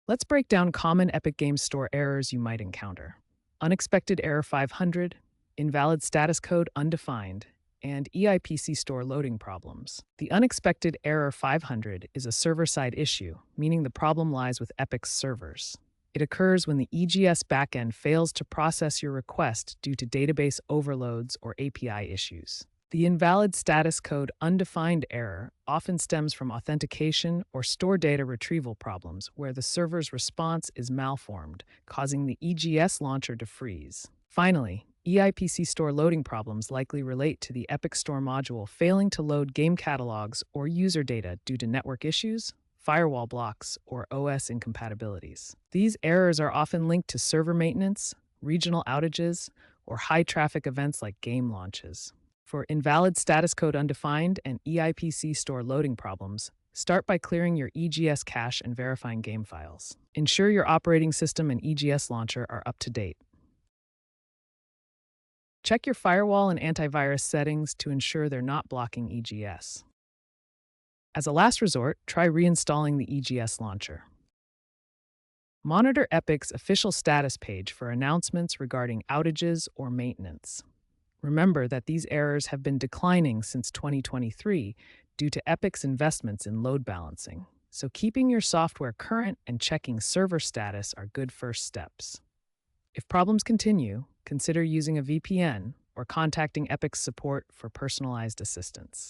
Let's break down common Epic Games Store errors you might encounter. Unexpected error 500, invalid status code undefined, and EIPC store loading problems. The unexpected error 500 is a server-side issue, meaning the problem lies with Epic's servers. It occurs when the EGS backend fails to process your request due to database overloads or API issues. The invalid status code undefined error often stems from authentication or store data retrieval problems where the server's response is malformed, causing the EGS launcher to freeze. Finally, EIPC store loading problems likely relate to the Epic Store module failing to load game catalogs or user data due to network issues, firewall blocks, or OS incompatibilities. These errors are often linked to server maintenance, regional outages, or high-traffic events like game launches. For invalid status code undefined and EIPC store loading problems, start by clearing your EGS cache and verifying game files. Ensure your operating system and EGS launcher are up to date. Check your firewall and antivirus settings to ensure they're not blocking EGS. As a last resort, try reinstalling the EGS launcher. Monitor Epic's official status page for announcements regarding outages or maintenance. Remember that these errors have been declining since 2023 due to Epic's investments in load balancing, so keeping your software current and checking server status are good first steps. If problems continue, consider using a VPN or contacting Epic's support for personalized assistance.